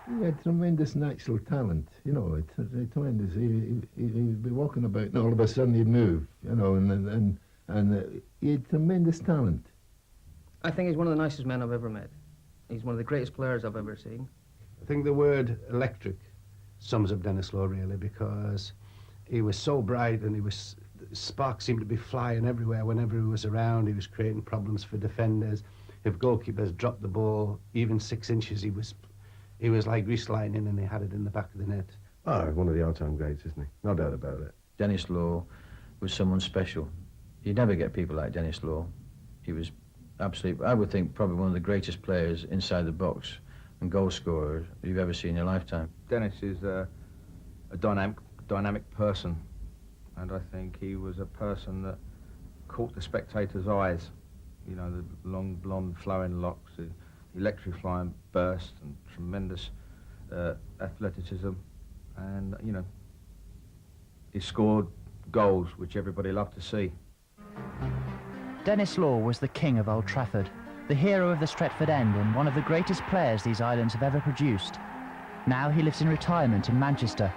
He had tremendous natural talent, you know, tremendous. He'd be walking about and all of a sudden he'd move, you know, and he had tremendous talent. I think he's one of the nicest men I've ever met. He's one of the greatest players I've ever seen. I think the word electric sums up Denis Law really, because he was so bright and sparks seemed to be flying everywhere whenever he was around. He was creating problems for defenders. If goalkeepers dropped the ball even 6 inches, he was like greased lightning and he had it in the back of the net. Oh, one of the all-time greats, isn't he? No doubt about it. Denis Law was someone special. You never get people like Denis Law. He was absolutely, I would think, probably one of the greatest players inside the box and goal scorer you've ever seen in your lifetime. Denis is a dynamic person, and I think he was a person that caught the spectators' eyes. You know, the long, blonde, flowing locks, the electrifying burst, and tremendous athleticism, and, you know, he scored goals which everybody loved to see. Denis Law was the king of Old Trafford, the hero of the Stretford End and one of the greatest players these islands have ever produced. Now he lives in retirement in Manchester,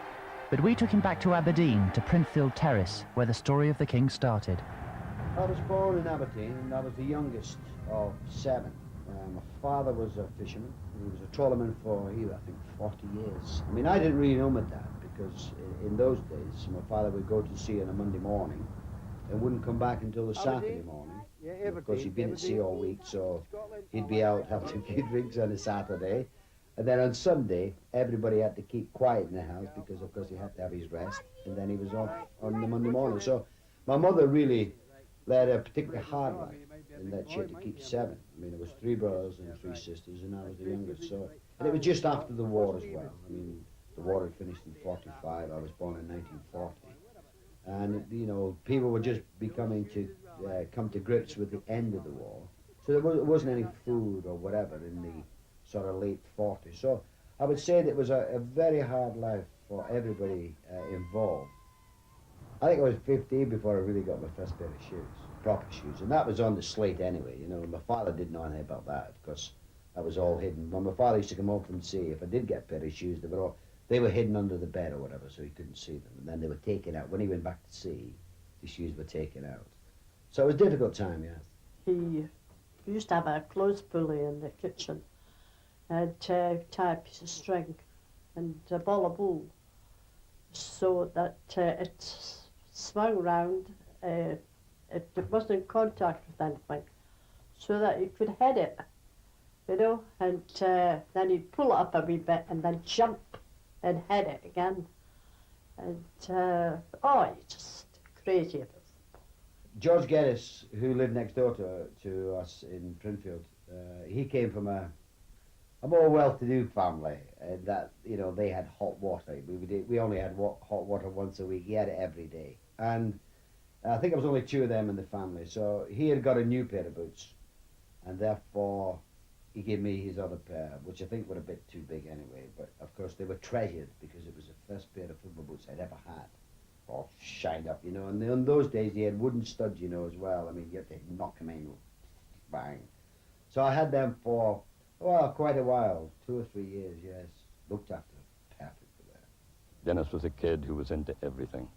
but we took him back to Aberdeen, to Printfield Terrace, where the story of the king started. I was born in Aberdeen and I was the youngest of 7. My father was a fisherman. He was a trawlerman for, I think, 40 years. I mean, I didn't really know my dad because in those days, my father would go to sea on a Monday morning and wouldn't come back until the Saturday morning. Of course, he'd been at sea all week, so he'd be out having a few drinks on a Saturday. And then on Sunday, everybody had to keep quiet in the house because, of course, he had to have his rest. And then he was off on the Monday morning. So my mother really led a particularly hard life in that she had to keep 7. I mean, there was 3 brothers and 3 sisters, and I was the youngest. So, and it was just after the war as well. I mean, the war had finished in 45. I was born in 1940. And, you know, people were just becoming to come to grips with the end of the war. So there wasn't any food or whatever in the sort of late 40s. So I would say that it was a very hard life for everybody involved. I think I was 15 before I really got my first pair of shoes, proper shoes. And that was on the slate anyway, you know. My father didn't know anything about that because that was all hidden. When my father used to come home from sea, if I did get a pair of shoes, they were hidden under the bed or whatever, so he couldn't see them. And then they were taken out. When he went back to sea, the shoes were taken out. So it was a difficult time, yes. He used to have a clothes pulley in the kitchen and tie a piece of string and a ball of wool so that it swung round, it wasn't in contact with anything, so that you could head it, you know, and then he'd pull it up a wee bit and then jump and head it again. And, he's just crazy. George Geddes, who lived next door to us in Printfield, he came from a more well-to-do family, that, you know, they had hot water. We only had hot water once a week. He had it every day. And I think there was only 2 of them in the family, so he had got a new pair of boots, and therefore he gave me his other pair, which I think were a bit too big anyway, but of course they were treasured because it was the first pair of football boots I'd ever had. All shined up, you know, and in those days he had wooden studs, you know, as well. I mean, you had to knock them in, bang. So I had them for, well, quite a while, 2 or 3 years, yes. Looked after them perfectly well. Denis was a kid who was into everything.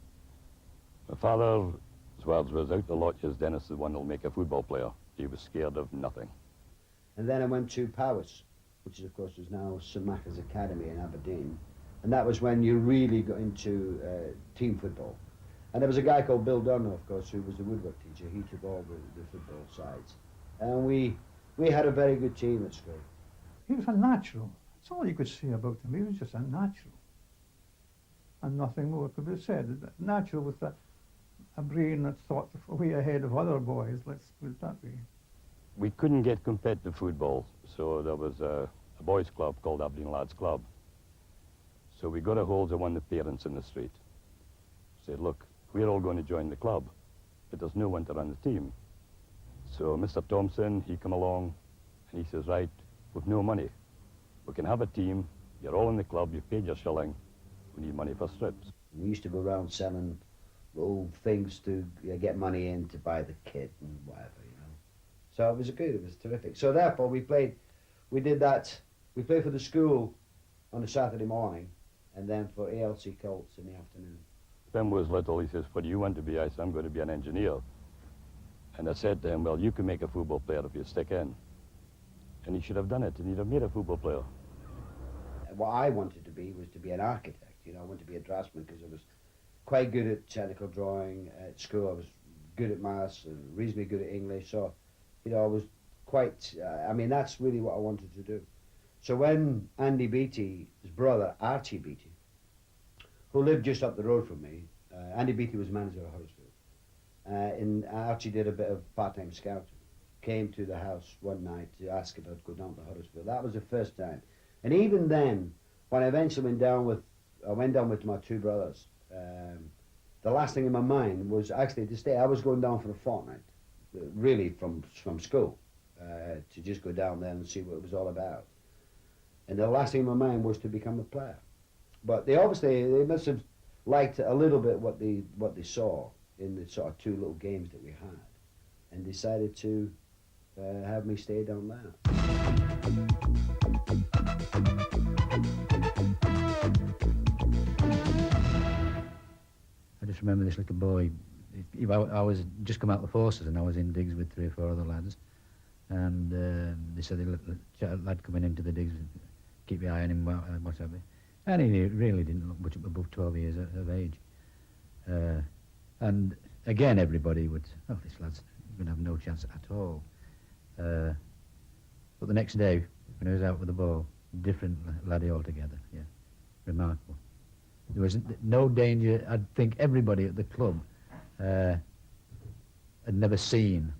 My father, as well, was out the lot as Denis, the one who'll make a football player. He was scared of nothing. And then I went to Powys, which of course is now St Macca's Academy in Aberdeen. And that was when you really got into team football. And there was a guy called Bill Dunn, of course, who was the woodwork teacher. He took all the football sides. And we had a very good team at school. He was a natural. That's all you could say about him. He was just a natural. And nothing more could be said. Natural with a brain that thought way ahead of other boys, let's put it that way. We couldn't get competitive football, so there was a boys' club called Aberdeen Lads Club. So we got a hold of one of the parents in the street. Said, look, we're all going to join the club, but there's no one to run the team. So Mr. Thompson, he come along, and he says, right, we've no money. We can have a team, you're all in the club, you've paid your shilling, we need money for strips. We used to go around selling little things to get money in to buy the kit and whatever, you know. So it was good, it was terrific. So therefore we played for the school on a Saturday morning, and then for ALC Colts in the afternoon. Ben was little. He says, what do you want to be? I said, I'm going to be an engineer. And I said to him, well, you can make a football player if you stick in. And he should have done it, and he'd have made a football player. What I wanted to be was to be an architect. You know, I wanted to be a draftsman because I was quite good at technical drawing at school. I was good at maths and reasonably good at English. So, you know, I was quite, I mean, that's really what I wanted to do. So when Andy Beattie, his brother, Archie Beattie, who lived just up the road from me, Andy Beattie was manager of Huddersfield, and Archie did a bit of part-time scouting, came to the house one night to ask if I'd go down to Huddersfield. That was the first time. And even then, when I eventually went down with my two brothers, the last thing in my mind was actually to stay. I was going down for a fortnight, really from school, to just go down there and see what it was all about. And the last thing in my mind was to become a player. But they must have liked a little bit what they saw in the sort of two little games that we had, and decided to have me stay down there. I just remember this little boy. I was just come out of the forces, and I was in digs with 3 or 4 other lads, and they said the little lad coming into the digs, keep your eye on him, what have you. And he really didn't look much above 12 years of age. And again, everybody would, oh, this lad's going to have no chance at all. But the next day, when he was out with the ball, different laddie altogether, yeah, remarkable. There was no danger. I think everybody at the club had never seen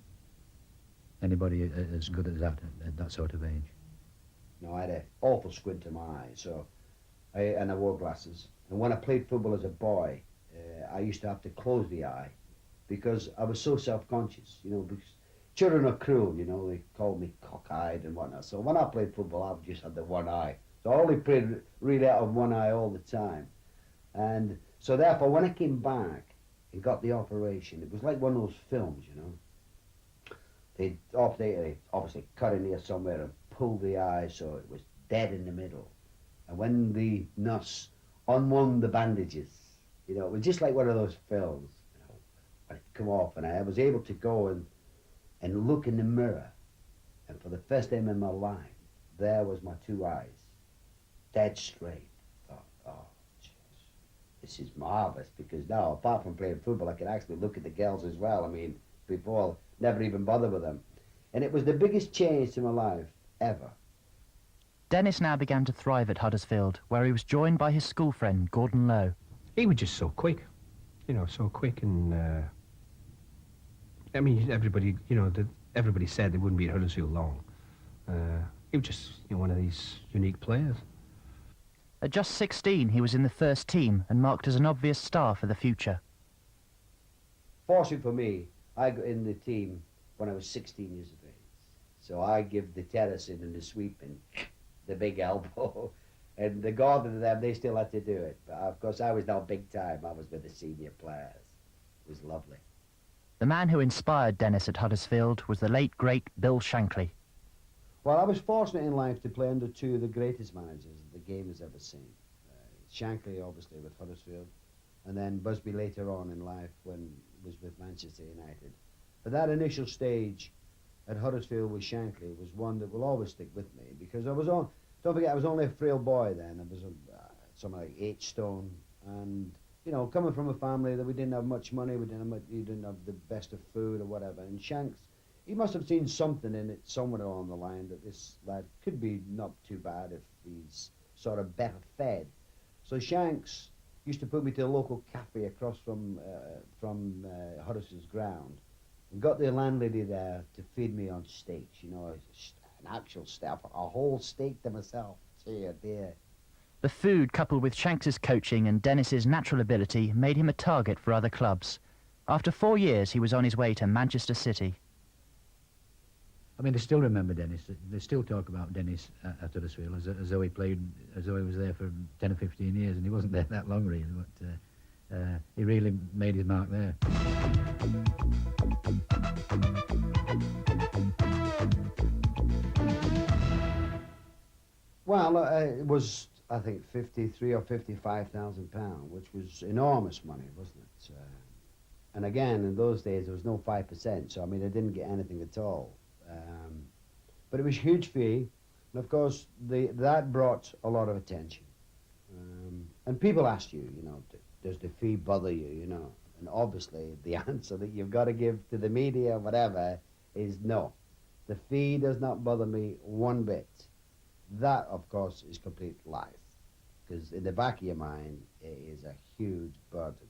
anybody as good as that at that sort of age. No, I had an awful squint in my eye, and I wore glasses. And when I played football as a boy, I used to have to close the eye because I was so self-conscious, you know, because children are cruel, you know, they called me cock-eyed and whatnot. So when I played football, I just had the one eye. So I only played really out of one eye all the time. And so therefore, when I came back and got the operation, it was like one of those films, you know. They obviously cut in here somewhere and pulled the eye so it was dead in the middle. And when the nurse unwound the bandages, you know, it was just like one of those films, you know, when it come off, and I was able to go and look in the mirror, and for the first time in my life, there was my 2 eyes, dead straight. I thought, oh, jeez, this is marvelous, because now, apart from playing football, I can actually look at the girls as well. I mean, before, never even bother with them. And it was the biggest change to my life, ever. Denis now began to thrive at Huddersfield, where he was joined by his school friend, Gordon Lowe. He was just so quick, you know, so quick, and I mean, everybody, you know, everybody said they wouldn't be at Huddersfield long. He was just, you know, one of these unique players. At just 16, he was in the first team and marked as an obvious star for the future. Fortunately for me, I got in the team when I was 16 years of age. So I give the terracing and the sweeping, the big elbow, and the Gordon and them, they still had to do it. But of course, I was now big time. I was with the senior players. It was lovely. The man who inspired Denis at Huddersfield was the late, great Bill Shankly. Well, I was fortunate in life to play under 2 of the greatest managers the game has ever seen. Shankly, obviously, with Huddersfield, and then Busby later on in life when he was with Manchester United. But that initial stage at Huddersfield with Shankly was one that will always stick with me, because I was on, don't forget, I was only a frail boy then. I was something like 8 stone, and you know, coming from a family that we didn't have much money, we didn't have the best of food or whatever. And Shanks, he must have seen something in it somewhere along the line that this lad could be not too bad if he's sort of better fed. So Shanks used to put me to a local cafe across from Huddersfield's ground, and got the landlady there to feed me on steaks, you know, an actual steak, a whole steak to myself. Dear, dear. The food, coupled with Shanks's coaching and Denis's natural ability, made him a target for other clubs. After 4 years, he was on his way to Manchester City. I mean, they still remember Denis. They still talk about Denis at Huddersfield as though he played, as though he was there for 10 or 15 years, and he wasn't there that long, really. But he really made his mark there. Well, it was I think, 53 or 55,000 pounds, which was enormous money, wasn't it? And again, in those days, there was no 5%, so I mean, I didn't get anything at all. But it was a huge fee, and of course, that brought a lot of attention. And people asked you, you know, does the fee bother you, you know? And obviously, the answer that you've got to give to the media, whatever, is no. The fee does not bother me one bit. That, of course, is complete lies, because in the back of your mind, it is a huge burden.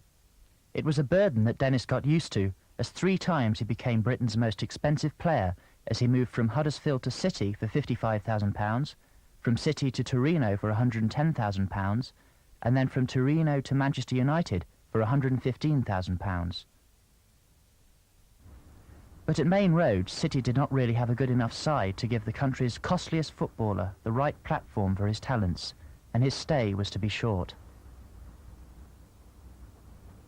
It was a burden that Denis got used to, as 3 times he became Britain's most expensive player as he moved from Huddersfield to City for £55,000, from City to Torino for £110,000, and then from Torino to Manchester United for £115,000. But at Main Road, City did not really have a good enough side to give the country's costliest footballer the right platform for his talents, and his stay was to be short.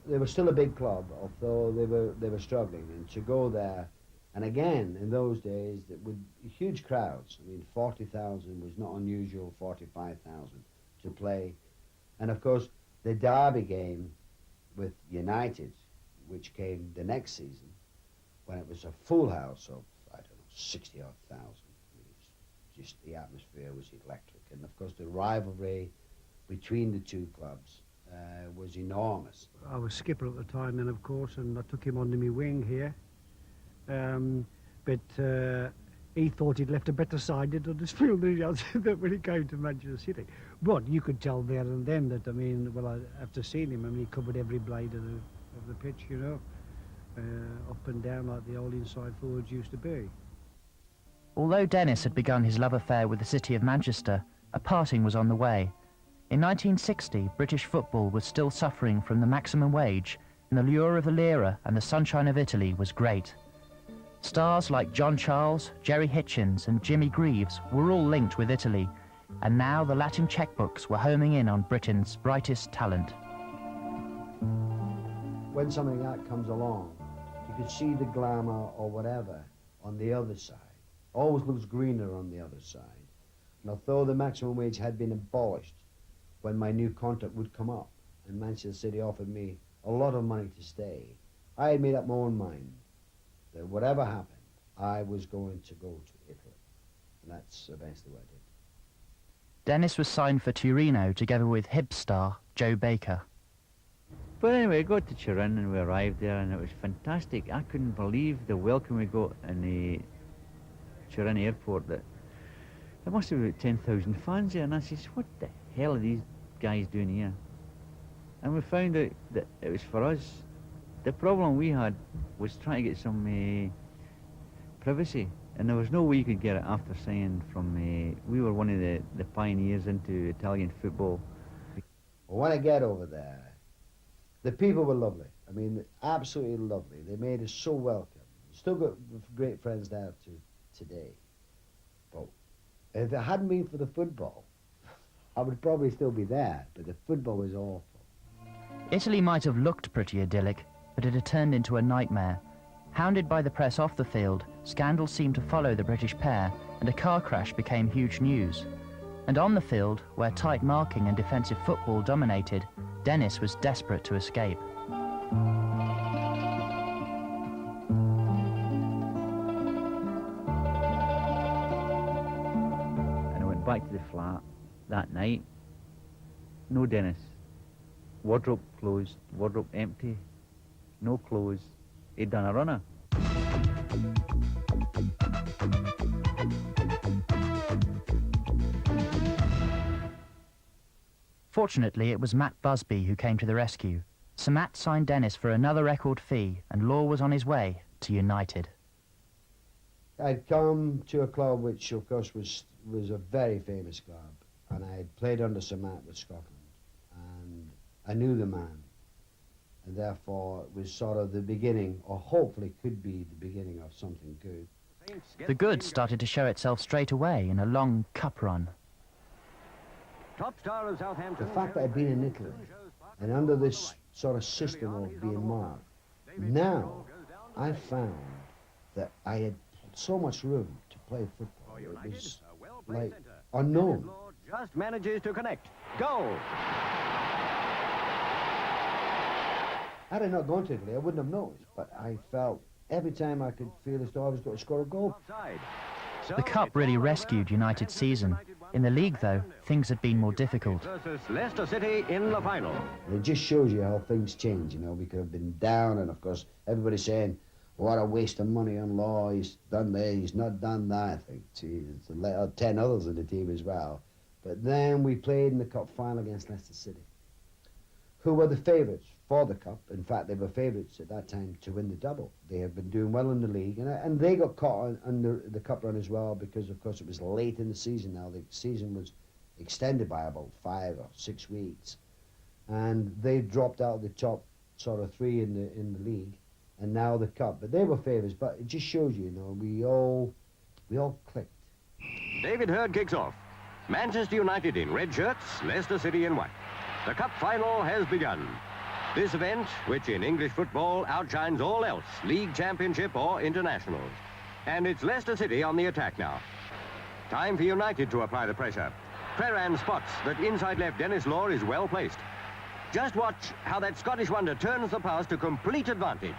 They were still a big club, although they were struggling, and to go there, and again, in those days, with huge crowds. I mean, 40,000 was not unusual, 45,000 to play. And of course, the derby game with United, which came the next season, when it was a full house of, I don't know, 60-odd thousand. Just the atmosphere was electric. And of course, the rivalry between the two clubs was enormous. I was skipper at the time then, of course, and I took him under my wing here. But he thought he'd left a better side in Huddersfield than when he came to Manchester City. But you could tell there and then that, I mean, well, after seeing him, I mean, he covered every blade of the pitch, you know, up and down like the old inside forwards used to be. Although Denis had begun his love affair with the city of Manchester, a parting was on the way. In 1960, British football was still suffering from the maximum wage, and the lure of the lira and the sunshine of Italy was great. Stars like John Charles, Jerry Hitchens and Jimmy Greaves were all linked with Italy, and now the Latin checkbooks were homing in on Britain's brightest talent. When something like that comes along, you could see the glamour or whatever on the other side. Always looks greener on the other side. And although the maximum wage had been abolished, when my new contract would come up and Manchester City offered me a lot of money to stay, I had made up my own mind that whatever happened, I was going to go to Italy. And that's eventually what I did. Denis was signed for Torino together with Hibs star Joe Baker. But anyway, we got to Turin and we arrived there and it was fantastic. I couldn't believe the welcome we got in the Turin airport. That there must have been about 10,000 fans there, and I said, what the hell are these guys doing here? And we found out that it was for us. The problem we had was trying to get some privacy, and there was no way you could get it after signing from... we were one of the pioneers into Italian football. Well, when I get over there, the people were lovely. I mean, absolutely lovely. They made us so welcome. Still got great friends there today. But if it hadn't been for the football, I would probably still be there, but the football was awful. Italy might have looked pretty idyllic, but it had turned into a nightmare. Hounded by the press off the field, scandals seemed to follow the British pair, and a car crash became huge news. And on the field, where tight marking and defensive football dominated, Denis was desperate to escape. And I went back to the flat that night. No Denis. Wardrobe closed, wardrobe empty, no clothes. He'd done a runner. Fortunately, it was Matt Busby who came to the rescue. So Matt signed Denis for another record fee, and Law was on his way to United. I'd come to a club which, of course, was a very famous club, and I had played under Sir Matt with Scotland, and I knew the man, and therefore it was sort of the beginning, or hopefully could be the beginning of something good. The good started to show itself straight away in a long cup run. Top star of Southampton. The fact that I'd been in Italy, and under this sort of system of being marked, now I found that I had so much room to play football. It was like unknown. just manages to connect. Goal! Had I not gone to Italy, I wouldn't have noticed, but I felt every time I could feel as though I was going to score a goal. The Cup really rescued United's season. In the league, though, things had been more difficult. Versus Leicester City in the final. It just shows you how things change, you know. We could have been down, and of course, everybody's saying, what a waste of money on Law, he's done this, he's not done that. I think, geez, there's 10 others in the team as well. But then we played in the Cup final against Leicester City, who were the favourites for the Cup. In fact, they were favourites at that time to win the double. They have been doing well in the league, and they got caught under the Cup run as well because, of course, it was late in the season now. The season was extended by about 5 or 6 weeks, and they dropped out of the top sort of 3 in the league, and now the Cup. But they were favourites, but it just shows you, you know, we all clicked. David Hurd kicks off. Manchester United in red shirts, Leicester City in white. The Cup final has begun. This event, which in English football outshines all else, league, championship or internationals. And it's Leicester City on the attack now. Time for United to apply the pressure. Creran spots that inside left Denis Law is well placed. Just watch how that Scottish wonder turns the pass to complete advantage.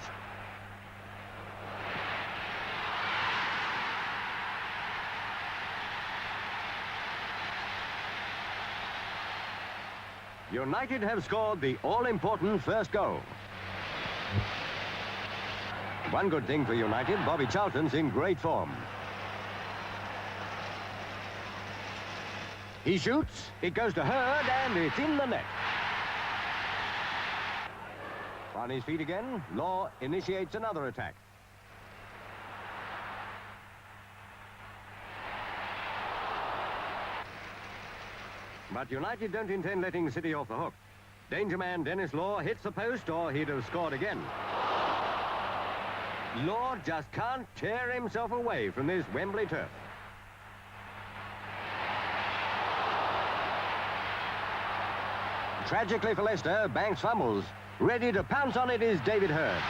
United have scored the all-important first goal. One good thing for United, Bobby Charlton's in great form. He shoots, it goes to Hurd, and it's in the net. On his feet again, Law initiates another attack. But United don't intend letting City off the hook. Danger man Denis Law hits the post, or he'd have scored again. Law just can't tear himself away from this Wembley turf. Tragically for Leicester, Banks fumbles. Ready to pounce on it is David Hurd.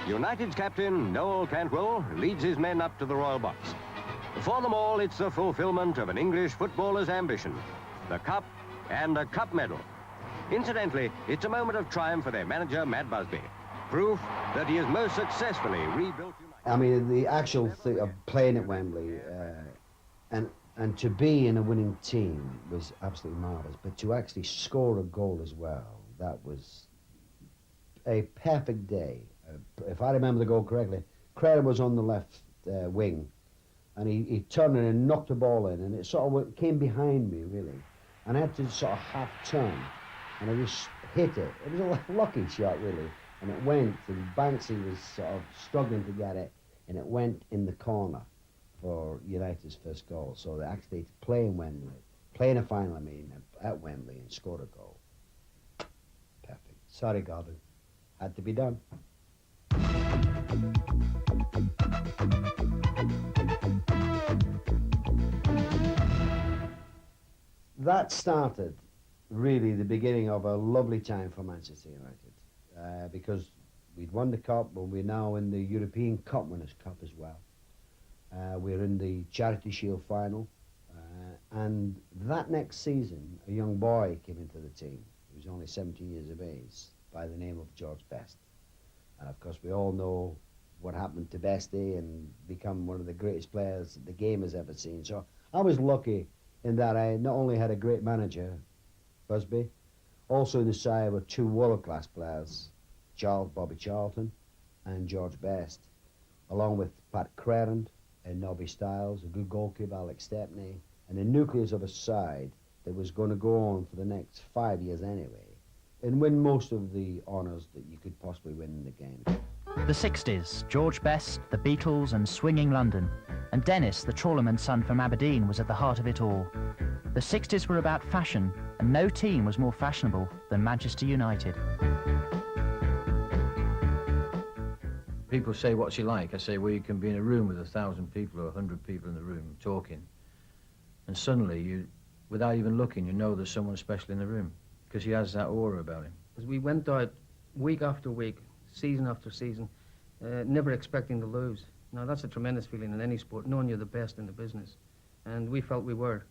United's captain, Noel Cantwell, leads his men up to the royal box. For them all, it's the fulfillment of an English footballer's ambition, the Cup and a Cup medal. Incidentally, it's a moment of triumph for their manager, Matt Busby. Proof that he has most successfully rebuilt United. I mean, the actual thing of playing at Wembley and to be in a winning team was absolutely marvellous, but to actually score a goal as well, that was a perfect day. If I remember the goal correctly, Creran was on the left wing, and he turned it and knocked the ball in, and it sort of came behind me, really. And I had to sort of half turn, and I just hit it. It was a lucky shot, really, and it went, and Banksy was sort of struggling to get it, and it went in the corner for United's first goal. So they actually playing Wembley, playing a final, I mean, at Wembley, and scored a goal. Perfect. Sorry, Gordon. Had to be done. That started really the beginning of a lovely time for Manchester United because we'd won the Cup, but we're now in the European Cup Winners' Cup as well. We're in the Charity Shield final, and that next season a young boy came into the team. He was only 17 years of age, by the name of George Best. And of course we all know what happened to Bestie and become one of the greatest players the game has ever seen. So I was lucky in that I not only had a great manager, Busby, also in the side were 2 world-class players, Bobby Charlton and George Best, along with Pat Creran and Nobby Stiles, a good goalkeeper, Alex Stepney, and the nucleus of a side that was going to go on for the next 5 years anyway, and win most of the honours that you could possibly win in the game. The 60s, George Best, the Beatles and swinging London. And Denis, the trawlerman's son from Aberdeen, was at the heart of it all. The 60s were about fashion, and no team was more fashionable than Manchester United. People say, what's he like? I say, well, you can be in a room with 1,000 people or 100 people in the room talking, and suddenly, you, without even looking, you know there's someone special in the room, because he has that aura about him. As we went out week after week, season after season, never expecting to lose. Now, that's a tremendous feeling in any sport, knowing you're the best in the business. And we felt we were.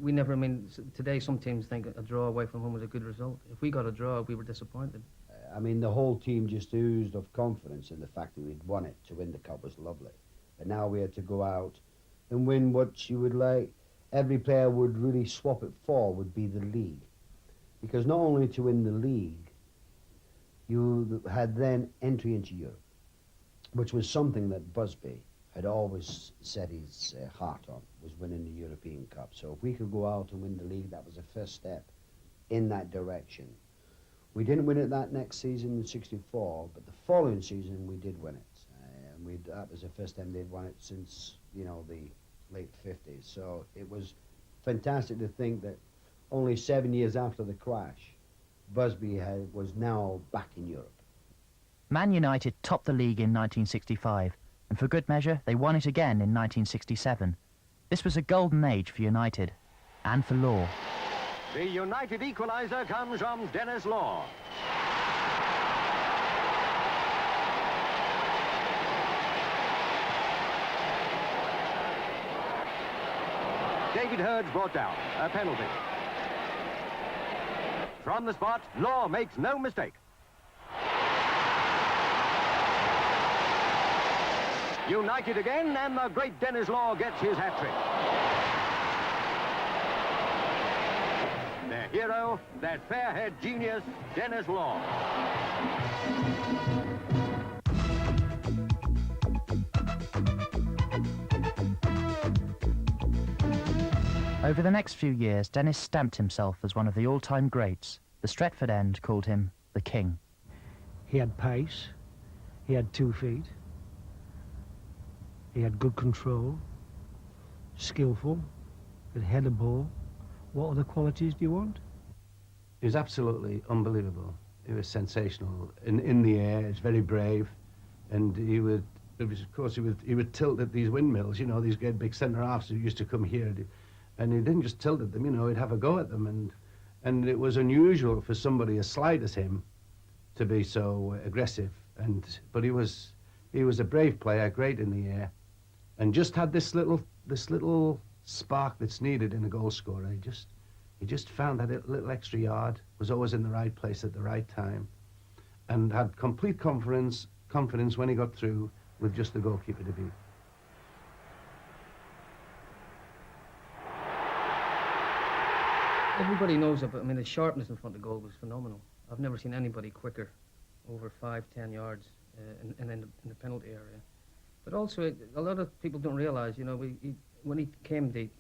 We never, I mean, today some teams think a draw away from home was a good result. If we got a draw, we were disappointed. I mean, the whole team just oozed of confidence in the fact that we'd won it. To win the cup was lovely. But now we had to go out and win what you would like. Every player would really swap it for would be the league. Because not only to win the league, you had then entry into Europe, which was something that Busby had always set his heart on, was winning the European Cup. So if we could go out and win the league, that was the first step in that direction. We didn't win it that next season in '64, but the following season we did win it. And that was the first time they'd won it since, you know, the late 50s. So it was fantastic to think that only 7 years after the crash, Busby was now back in Europe. Man United topped the league in 1965, and for good measure, they won it again in 1967. This was a golden age for United, and for Law. The United equaliser comes from Denis Law. David Hurd's brought down, a penalty. From the spot, Law makes no mistake. United again, and the great Denis Law gets his hat-trick. Their hero, that fair-haired genius, Denis Law. Over the next few years, Denis stamped himself as one of the all-time greats. The Stretford End called him the King. He had pace, he had 2 feet, he had good control, skillful, could head a ball. What other qualities do you want? He was absolutely unbelievable. He was sensational. In the air, he's very brave, and he would tilt at these windmills, you know, these great big centre halves who used to come here, and he didn't just tilt at them, you know, he'd have a go at them, and it was unusual for somebody as slight as him to be so aggressive. But he was a brave player, great in the air, and just had this little spark that's needed in a goal scorer. He just found that little extra yard, was always in the right place at the right time, and had complete confidence when he got through with just the goalkeeper to beat. Everybody knows it, but I mean, the sharpness in front of goal was phenomenal. I've never seen anybody quicker, over 5-10 yards in the penalty area. But also, a lot of people don't realise, you know, when he came deep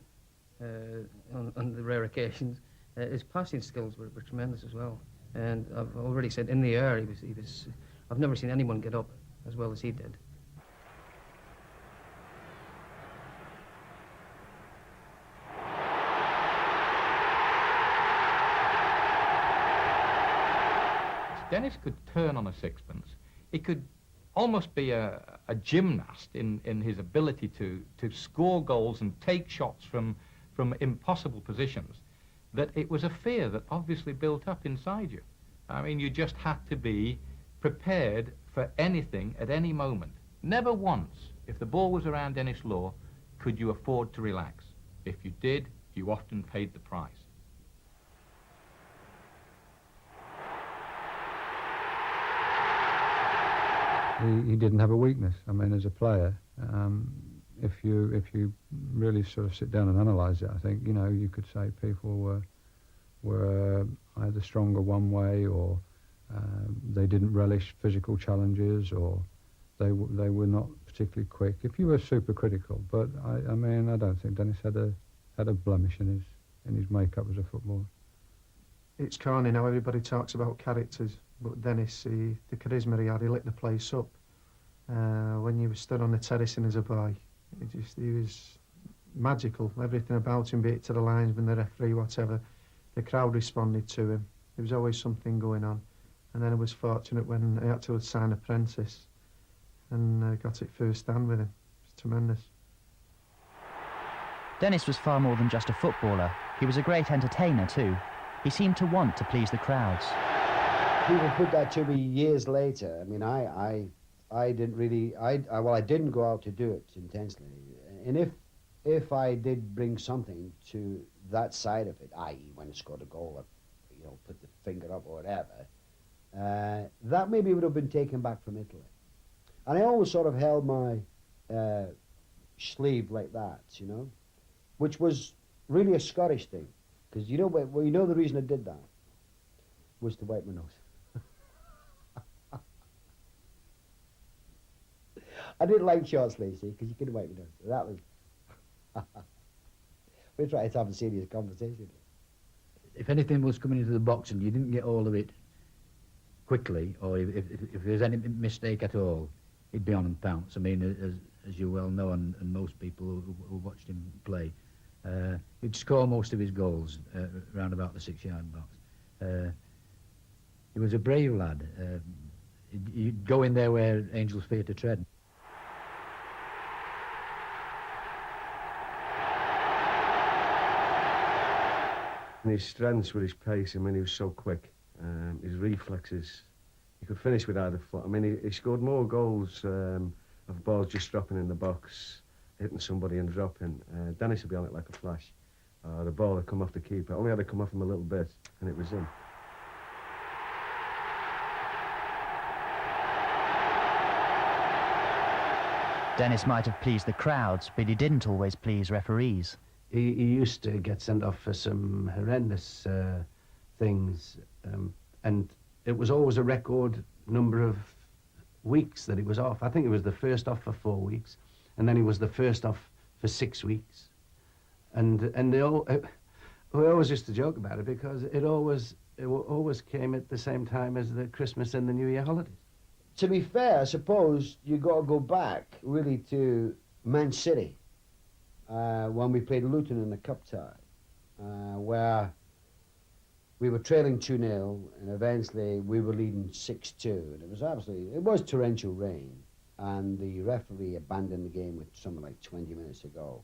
on the rare occasions, his passing skills were tremendous as well. And I've already said, in the air, he was. I've never seen anyone get up as well as he did. Denis could turn on a sixpence. He could almost be a gymnast in his ability to score goals and take shots from impossible positions, that it was a fear that obviously built up inside you. I mean, you just had to be prepared for anything at any moment. Never once, if the ball was around Denis Law, could you afford to relax. If you did, you often paid the price. He didn't have a weakness. I mean, as a player, if you really sort of sit down and analyse it, I think, you know, you could say people were either stronger one way, or they didn't relish physical challenges, or they were not particularly quick. If you were super critical, but I mean, I don't think Denis had a blemish in his makeup as a footballer. It's corny now. Everybody talks about characters, but Denis, the charisma he had, he lit the place up. When you stood on the terracing as a boy, he was magical. Everything about him, be it to the linesman, the referee, whatever, the crowd responded to him. There was always something going on. And then I was fortunate when I had to sign apprentice, and got it first hand with him. It was tremendous. Denis was far more than just a footballer. He was a great entertainer too. He seemed to want to please the crowds. People put that to me years later. I mean, I I didn't really, well, I didn't go out to do it intensely. And if I did bring something to that side of it, i.e. when I scored a goal, or, you know, put the finger up or whatever, that maybe would have been taken back from Italy. And I always sort of held my sleeve like that, you know, which was really a Scottish thing. Because you know, well, you know the reason I did that was to wipe my nose. I didn't like short sleeves, see, because you couldn't wipe your nose. That was... We're trying to have a serious conversation. If anything was coming into the box and you didn't get all of it quickly, or if there was any mistake at all, he'd be on and pounce. I mean, as you well know, and most people who watched him play, he'd score most of his goals around about the 6-yard box. He was a brave lad. He'd go in there where angels fear to tread. And his strengths were his pace. I mean, he was so quick. His reflexes, he could finish with either foot. I mean, he scored more goals of balls just dropping in the box, hitting somebody and dropping. Dennis would be on it like a flash. The ball had come off the keeper. Only had to come off him a little bit, and it was in. Dennis might have pleased the crowds, but he didn't always please referees. He used to get sent off for some horrendous things, and it was always a record number of weeks that he was off. I think he was the first off for 4 weeks, and then he was the first off for 6 weeks. And we always used to joke about it because it always came at the same time as the Christmas and the New Year holidays. To be fair, I suppose you got to go back really to Man City when we played Luton in the cup tie, where we were trailing 2-0 and eventually we were leading 6-2, and it was torrential rain, and the referee abandoned the game with something like 20 minutes to go,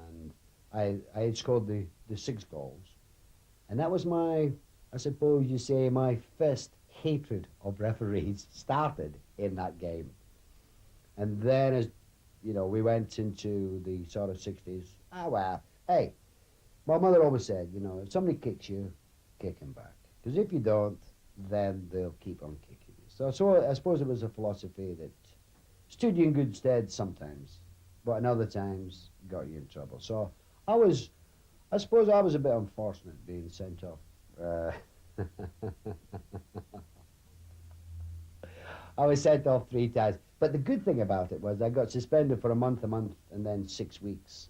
and I had scored the 6 goals, and that was my, I suppose you say, my first hatred of referees started in that game. And then, as you know, we went into the sort of 60s. Well, hey, my mother always said, you know, if somebody kicks you, kick him back. Because if you don't, then they'll keep on kicking you. So I suppose it was a philosophy that stood you in good stead sometimes, but in other times got you in trouble. So I suppose I was a bit unfortunate being sent off. I was sent off 3 times. But the good thing about it was I got suspended for a month, and then 6 weeks.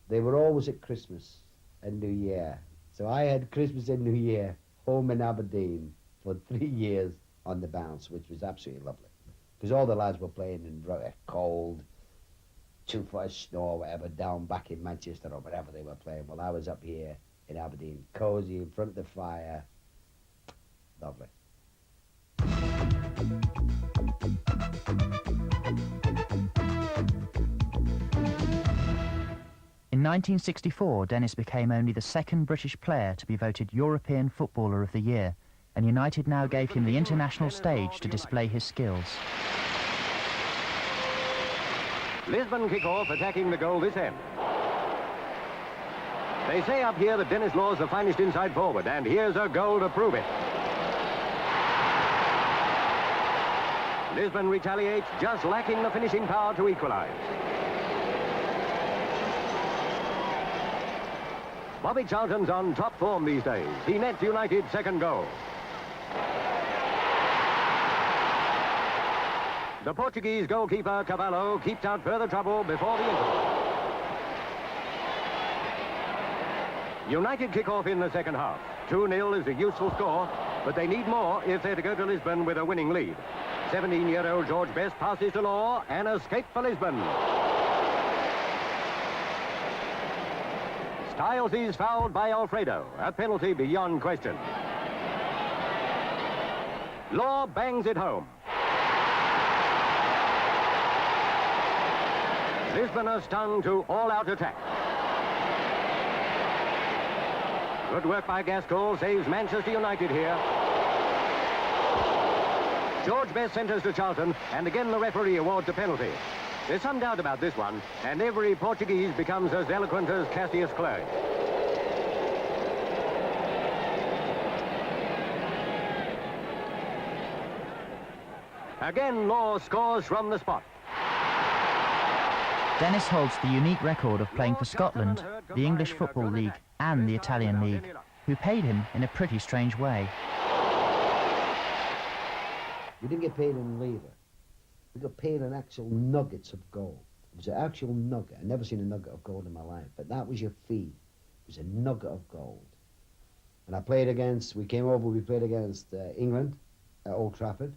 They were always at Christmas and New Year. So I had Christmas and New Year home in Aberdeen for 3 years on the bounce, which was absolutely lovely. Because all the lads were playing in cold, 2 foot of snow or whatever, down back in Manchester or wherever they were playing. Well, I was up here in Aberdeen, cosy, in front of the fire. Lovely. In 1964, Dennis became only the 2nd British player to be voted European Footballer of the Year, and United now gave him the international stage to display his skills. Lisbon kick off, attacking the goal this end. They say up here that Denis Law is the finest inside forward, and here's a goal to prove it. Lisbon retaliates, just lacking the finishing power to equalise. Bobby Charlton's on top form these days. He nets United's 2nd goal. The Portuguese goalkeeper, Cavallo, keeps out further trouble before the interval. United kick off in the 2nd half. 2-0 is a useful score, but they need more if they're to go to Lisbon with a winning lead. 17-year-old George Best passes to Law, and escape for Lisbon. Stiles is fouled by Alfredo, a penalty beyond question. Law bangs it home. Lisbon are stung to all-out attack. Good work by Gaskell, saves Manchester United here. George Best centres to Charlton, and again the referee awards a penalty. There's some doubt about this one, and every Portuguese becomes as eloquent as Cassius Clay. Again, Law scores from the spot. Denis holds the unique record of playing for Scotland, the English Football League and the Italian League, who paid him in a pretty strange way. We didn't get paid in lever. We got paid in actual nuggets of gold. It was an actual nugget. I've never seen a nugget of gold in my life, but that was your fee. It was a nugget of gold. And I played against, we played against England at Old Trafford.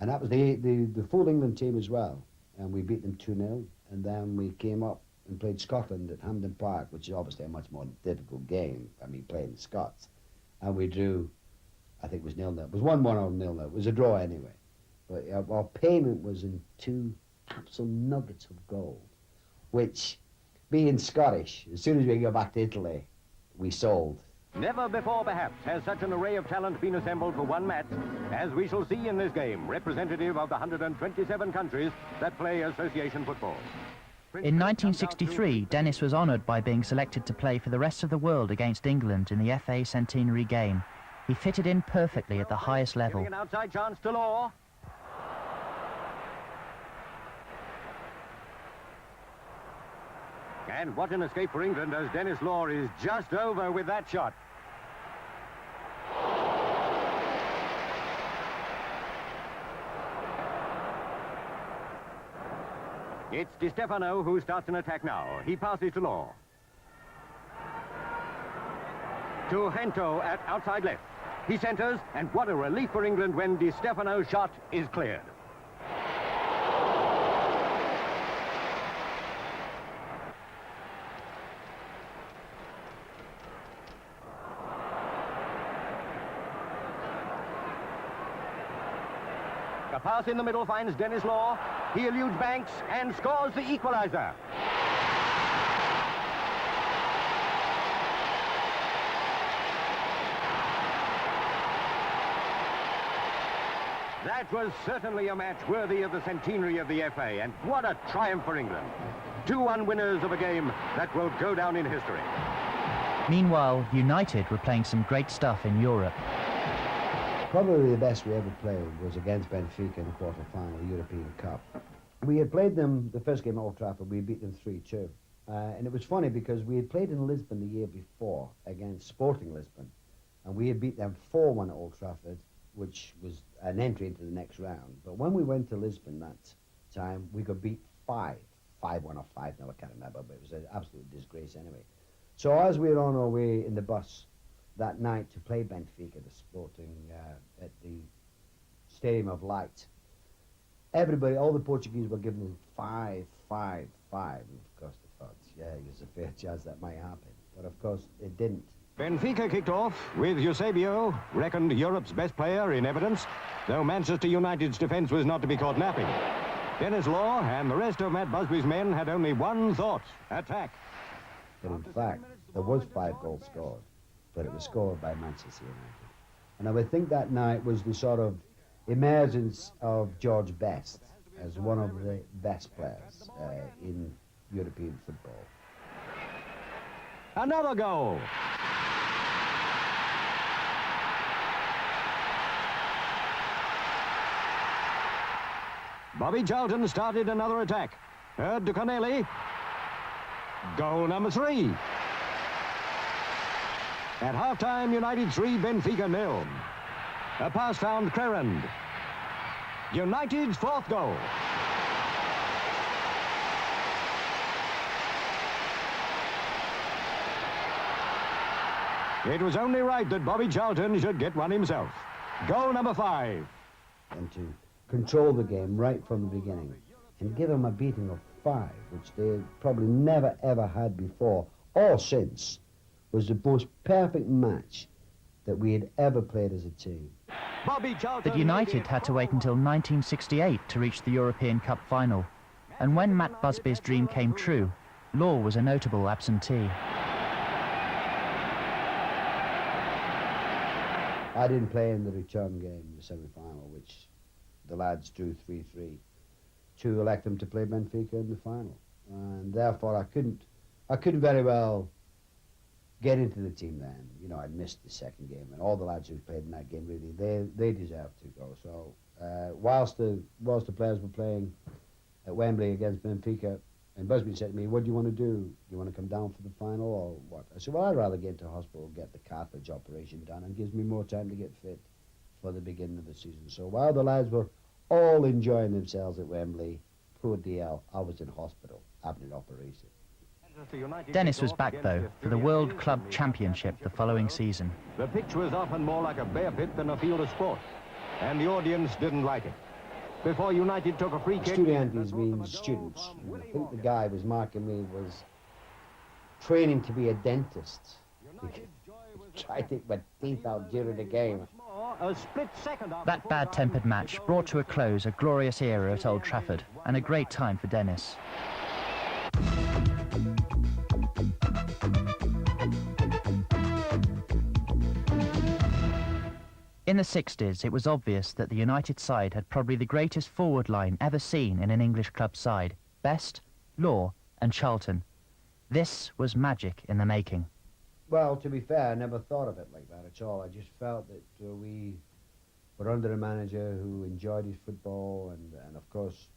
And that was the full England team as well. And we beat them 2-0. And then we came up and played Scotland at Hampden Park, which is obviously a much more difficult game. I mean, playing the Scots. And we drew, I think it was 0-0. It was 1-1 or 0-0. It was a draw anyway. But our payment was in 2 absolute nuggets of gold, which, being Scottish, as soon as we go back to Italy, we sold. Never before, perhaps, has such an array of talent been assembled for one match, as we shall see in this game, representative of the 127 countries that play association football. In 1963, Denis was honoured by being selected to play for the rest of the world against England in the FA Centenary game. He fitted in perfectly at the highest level. Giving an outside chance to Law. And what an escape for England, as Denis Law is just over with that shot. It's Di Stefano who starts an attack now. He passes to Law. To Hento at outside left. He centres, and what a relief for England when Di Stefano's shot is cleared. A pass in the middle finds Denis Law. He eludes Banks and scores the equaliser. That was certainly a match worthy of the centenary of the FA, and what a triumph for England. 2-1 winners of a game that will go down in history. Meanwhile, United were playing some great stuff in Europe. Probably the best we ever played was against Benfica in the quarter-final of the European Cup. We had played them, the first game at Old Trafford, we beat them 3-2. And it was funny because we had played in Lisbon the year before against Sporting Lisbon, and we had beat them 4-1 at Old Trafford, which was an entry into the next round. But when we went to Lisbon that time, we got beat 5-1 or 5-0, I can't remember, but it was an absolute disgrace anyway. So as we were on our way in the bus that night to play Benfica, the Sporting, at the Stadium of Light, everybody, all the Portuguese were giving them 5. And of course they thought, yeah, there's a fair chance that might happen. But of course it didn't. Benfica kicked off with Eusebio, reckoned Europe's best player, in evidence, though Manchester United's defence was not to be caught napping. Denis Law and the rest of Matt Busby's men had only one thought: attack. But in fact, there was 5 goals scored, but it was scored by Manchester United. And I would think that night was the sort of emergence of George Best as one of the best players in European football. Another goal. Bobby Charlton started another attack. Heard to Connelly. Goal number 3. At half-time, United 3, Benfica 0. A pass found Crerand. United's 4th goal. It was only right that Bobby Charlton should get one himself. Goal number 5. And to control the game right from the beginning and give them a beating of 5, which they probably never ever had before or since, was the most perfect match that we had ever played as a team. But United had to wait until 1968 to reach the European Cup final, and when Matt Busby's dream came true, Law was a notable absentee. I didn't play in the return game, the semi-final, which the lads drew 3-3 to elect him to play Benfica in the final. And therefore I couldn't very well get into the team then. You know, I'd missed the second game, and all the lads who played in that game, really, they deserved to go. So whilst the players were playing at Wembley against Benfica, and Busby said to me, what do you want to do? Do you want to come down for the final or what? I said, well, I'd rather get into hospital, get the cartilage operation done, and gives me more time to get fit for the beginning of the season. So while the lads were all enjoying themselves at Wembley, poor DL, I was in hospital having an operation. Denis was back, though, for the World Club Championship the following season. The pitch was often more like a bear pit than a field of sport, and the audience didn't like it. Before United took a free kick... Studiantes means students. And I think the guy who was marking me was training to be a dentist. Try to take my teeth out during the game. That bad-tempered match brought to a close a glorious era at Old Trafford, and a great time for Denis. In the 60s, it was obvious that the United side had probably the greatest forward line ever seen in an English club side. Best, Law and Charlton. This was magic in the making. Well, to be fair, I never thought of it like that at all. I just felt that we were under a manager who enjoyed his football, and of course,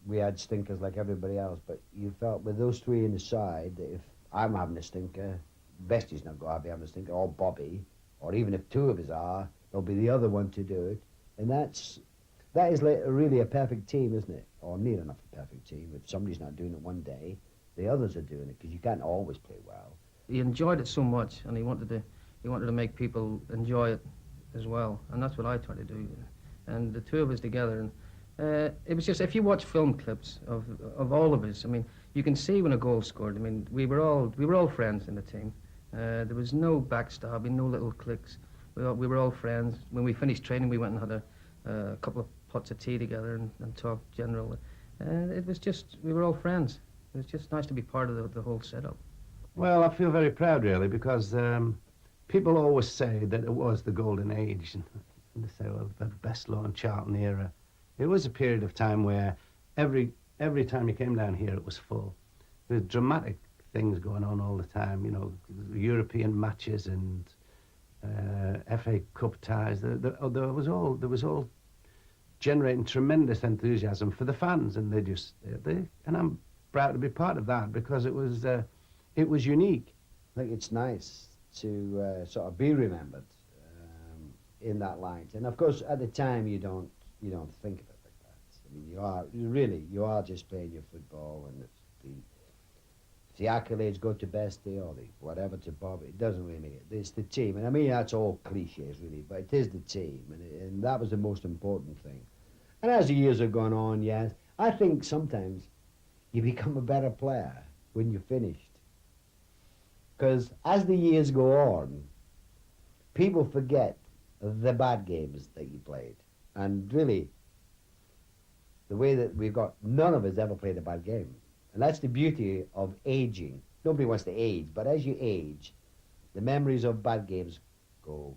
we had stinkers like everybody else, but you felt with those three in the side that if I'm having a stinker, Bestie's not going to be having a stinker, or Bobby, or even if two of us are, there'll be the other one to do it. And that is like really a perfect team, isn't it? Or near enough a perfect team. If somebody's not doing it one day, the others are doing it, because you can't always play well. He enjoyed it so much, and he wanted to make people enjoy it as well, and that's what I try to do. And the two of us together, and it was just, if you watch film clips of all of us, I mean, you can see when a goal scored. I mean, we were all friends in the team. There was no backstabbing, no little cliques. We were all friends. When we finished training, we went and had a couple of pots of tea together and talked general. It was just, we were all friends. It was just nice to be part of the whole setup. Well, I feel very proud, really, because people always say that it was the golden age, and they say, well, the best Law and Charlton era. It was a period of time where every time you came down here, it was full. There were dramatic things going on all the time, you know, European matches and FA Cup ties. There was all generating tremendous enthusiasm for the fans, and and I'm proud to be part of that, because it was unique. I think it's nice to sort of be remembered in that light. And of course, at the time, you don't think of it like that. I mean, you are just playing your football, and if the accolades go to Bestie or whatever to Bob, it doesn't really make it. It's the team, and I mean that's all cliches really, but it is the team, and that was the most important thing. And as the years have gone on, yes, I think sometimes you become a better player when you're finished. Because as the years go on, people forget the bad games that you played. And really, the way that none of us ever played a bad game. And that's the beauty of aging. Nobody wants to age, but as you age, the memories of bad games go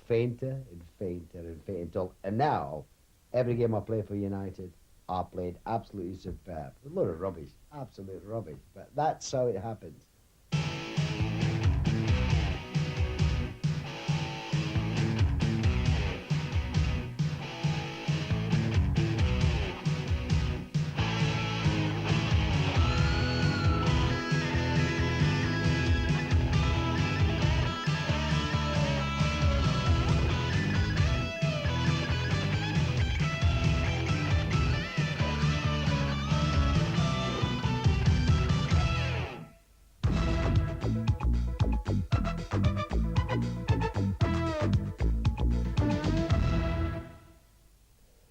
fainter and fainter and fainter. And now, every game I play for United, I played absolutely superb. A lot of rubbish, absolute rubbish. But that's how it happens.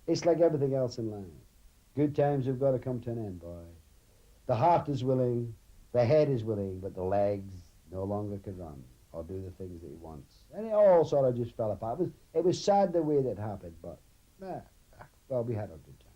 It's like everything else in life. Good times have got to come to an end, boy. The heart is willing, the head is willing, but the legs no longer can run or do the things that he wants. And it all sort of just fell apart. It was sad the way that happened, but, well, we had our good times.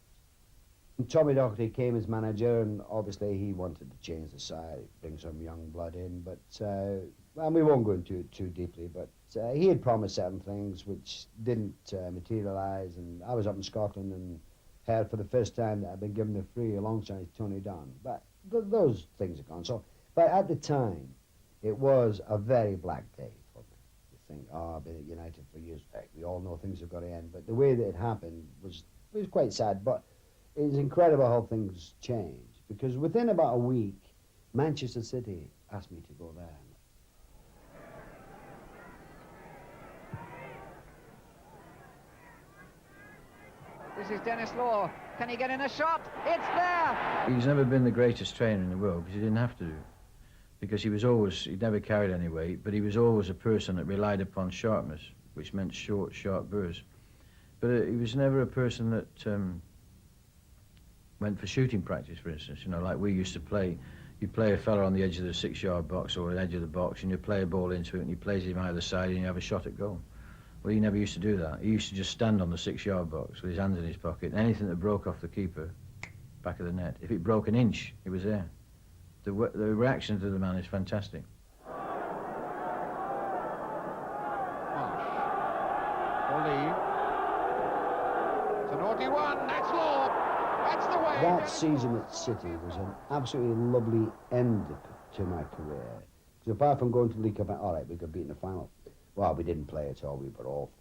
And Tommy Doherty came as manager, and obviously he wanted to change the side, bring some young blood in, but, and we won't go into it too deeply, but he had promised certain things which didn't materialise, and I was up in Scotland and heard for the first time that I'd been given a free alongside Tony Dunn. But those things are gone. So, but at the time, it was a very black day for me. You think, oh, I've been at United for years. We all know things have got to end. But the way that it happened was quite sad. But it was incredible how things changed. Because within about a week, Manchester City asked me to go there. This is Denis Law. Can he get in a shot? It's there! He's never been the greatest trainer in the world because he didn't have to do. Because he'd never carried any weight, but he was always a person that relied upon sharpness, which meant short, sharp bursts. But he was never a person that went for shooting practice, for instance. You know, like we used to play. You play a fella on the edge of the 6-yard box or the edge of the box, and you play a ball into it, and he plays him either side, and you have a shot at goal. Well, he never used to do that. He used to just stand on the 6-yard box with his hands in his pocket, and anything that broke off the keeper, back of the net. If it broke an inch, he was there. The reaction to the man is fantastic. It's a naughty one. That's Law. That's the way. That season at City was an absolutely lovely end to my career. Because apart from going to the League Cup, all right, we got beat in the final. Well, we didn't play at all. We were awful.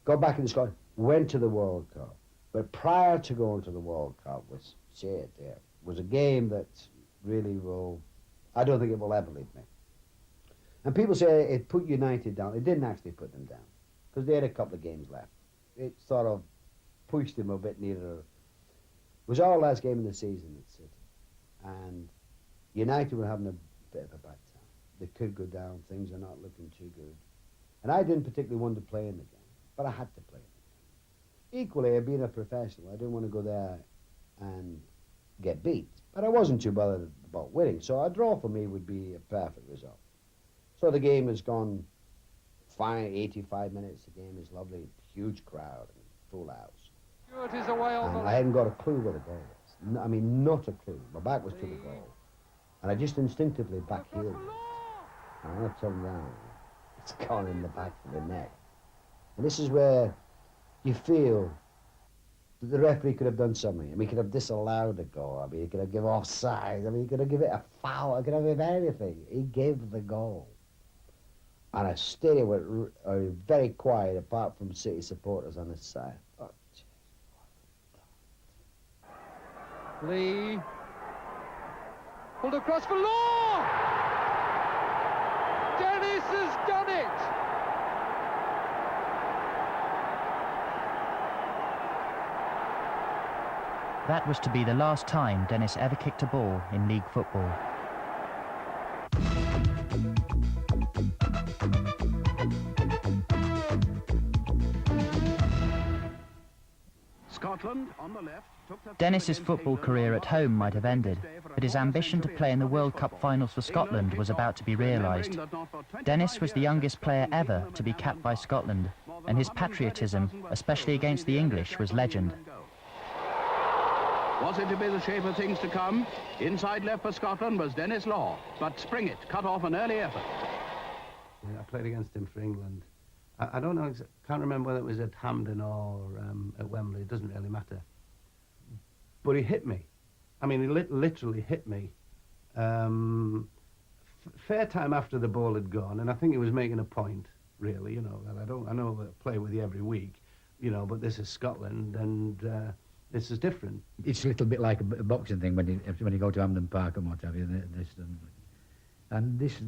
Got back into Scotland, went to the World Cup. But prior to going to the World Cup was a game that really I don't think it will ever leave me. And people say it put United down. It didn't actually put them down, because they had a couple of games left. It sort of pushed them a bit nearer. It was our last game of the season at City, and United were having a bit of a bad time. They could go down. Things are not looking too good. And I didn't particularly want to play in the game, but I had to play in the game. Equally, being a professional, I didn't want to go there and get beat. But I wasn't too bothered about winning, so a draw for me would be a perfect result. So the game has gone fine, 85 minutes. The game is lovely, huge crowd, and full house. Stewart is away on the I hadn't got a clue where the goal was. I mean, not a clue. My back was to the goal. And I just instinctively back-heeled it. And when I turned around, it's gone in the back of the net. And this is where you feel that the referee could have done something. I mean, he could have disallowed the goal. I mean, he could have given offside. I mean, he could have given it a foul. He could have given anything. He gave the goal. And a stadium were very quiet, apart from City supporters on the side. Oh, geez. Lee. Pulled across for Law! Denis has done it! That was to be the last time Denis ever kicked a ball in league football. Scotland on the left. Denis's football career at home might have ended, but his ambition to play in the World Cup finals for Scotland was about to be realised. Denis was the youngest player ever to be capped by Scotland, and his patriotism, especially against the English, was legend. Was it to be the shape of things to come? Inside left for Scotland was Denis Law, but Springett cut off an early effort. Yeah, I played against him for England. I don't know, can't remember whether it was at Hampden or at Wembley. It doesn't really matter. But he hit me. I mean, he literally hit me. Fair time after the ball had gone, and I think he was making a point, really. You know, I know I play with you every week, you know, but this is Scotland, and this is different. It's a little bit like a boxing thing when you go to Hampden Park and what have you. And this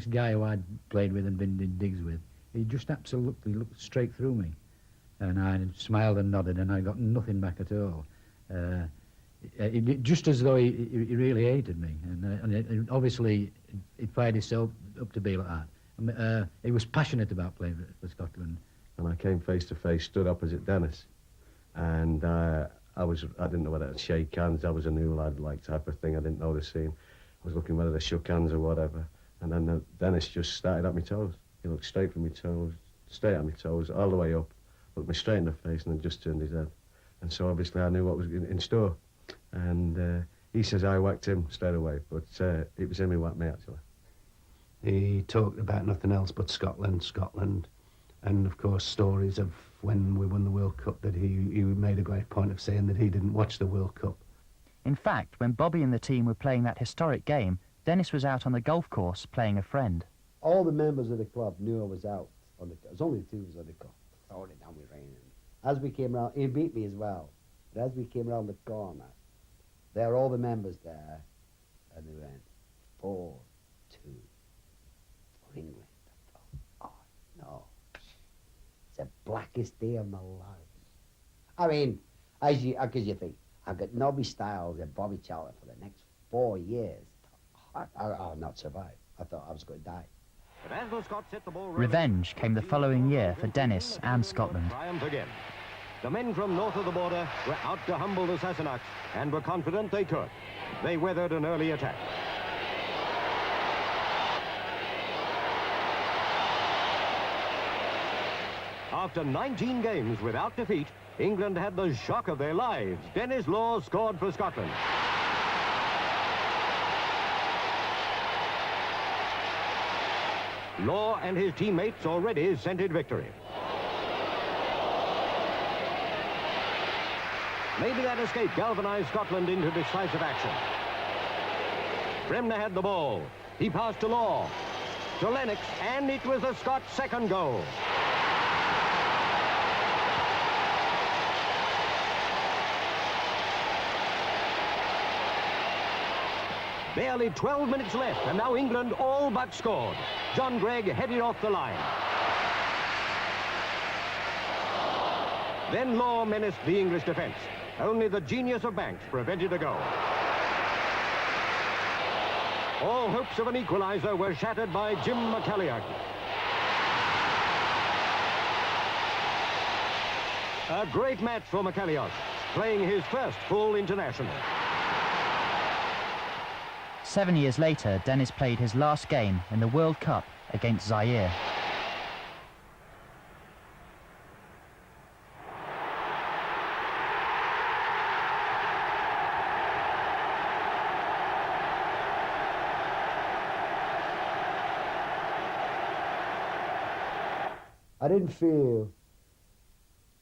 guy who I'd played with and been in digs with, he just absolutely looked straight through me, and I smiled and nodded, and I got nothing back at all. Just as though he really hated me, and obviously it fired himself up to be like that. He was passionate about playing for Scotland. And I came face to face, stood opposite Denis, and I didn't know whether to shake hands. I was a new lad, like type of thing. I didn't know the scene. I was looking whether they shook hands or whatever, and then Denis just started at my toes. He looked straight from my toes, straight at my toes, all the way up, looked me straight in the face, and then just turned his head. And so obviously I knew what was in store. And he says I whacked him straight away, but it was him who whacked me, actually. He talked about nothing else but Scotland, Scotland, and of course stories of when we won the World Cup that he made a great point of saying that he didn't watch the World Cup. In fact, when Bobby and the team were playing that historic game, Denis was out on the golf course playing a friend. All the members of the club knew I was out on the. There's only two of us on the club. Throwing it down with rain. As we came around, he beat me as well. But as we came around the corner, there were all the members there, and they went 4-2 for England. I thought, oh no, it's the blackest day of my life. I mean, as you think, I've got Nobby Styles and Bobby Charlton for the next 4 years. I'll not survive. I thought I was going to die. Revenge came the following year for Denis and Scotland. Again. The men from north of the border were out to humble the Sassenachs and were confident they could. They weathered an early attack. After 19 games without defeat, England had the shock of their lives. Denis Law scored for Scotland. Law and his teammates already scented victory. Maybe that escape galvanized Scotland into decisive action. Bremner had the ball. He passed to Law, to Lennox, and it was the Scots' second goal. Barely 12 minutes left, and now England all but scored. John Gregg headed off the line. Then Law menaced the English defence. Only the genius of Banks prevented a goal. All hopes of an equaliser were shattered by Jim McCalliagh. A great match for McCalliagh, playing his first full international. 7 years later, Denis played his last game in the World Cup against Zaire. I didn't feel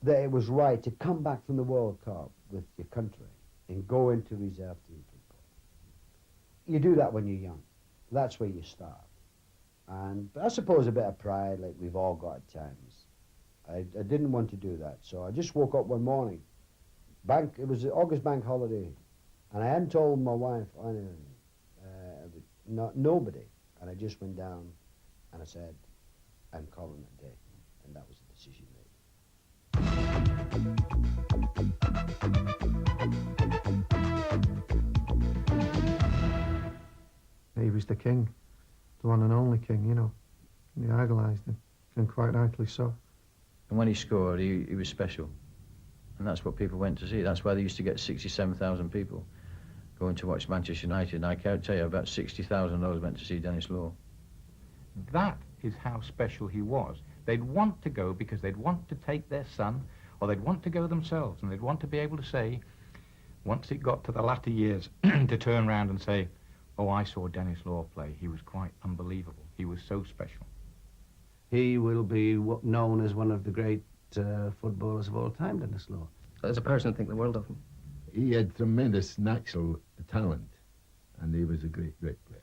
that it was right to come back from the World Cup with your country and go into reserve team football. You do that when you're young. That's where you start. And I suppose a bit of pride, like we've all got at times. I didn't want to do that, so I just woke up one morning. It was the August bank holiday, and I hadn't told my wife anything, nobody. And I just went down, and I said, I'm calling it a day. And that was the decision made. He was the king, the one and only king, you know. And they idolised him, and quite rightly so. And when he scored, he was special. And that's what people went to see. That's why they used to get 67,000 people going to watch Manchester United. And I can't tell you, about 60,000 of those went to see Denis Law. That is how special he was. They'd want to go because they'd want to take their son, or they'd want to go themselves, and they'd want to be able to say, once it got to the latter years, to turn around and say, oh, I saw Denis Law play. He was quite unbelievable. He was so special. He will be known as one of the great footballers of all time, Denis Law. As a person, I think the world of him. He had tremendous natural talent, and he was a great, great player.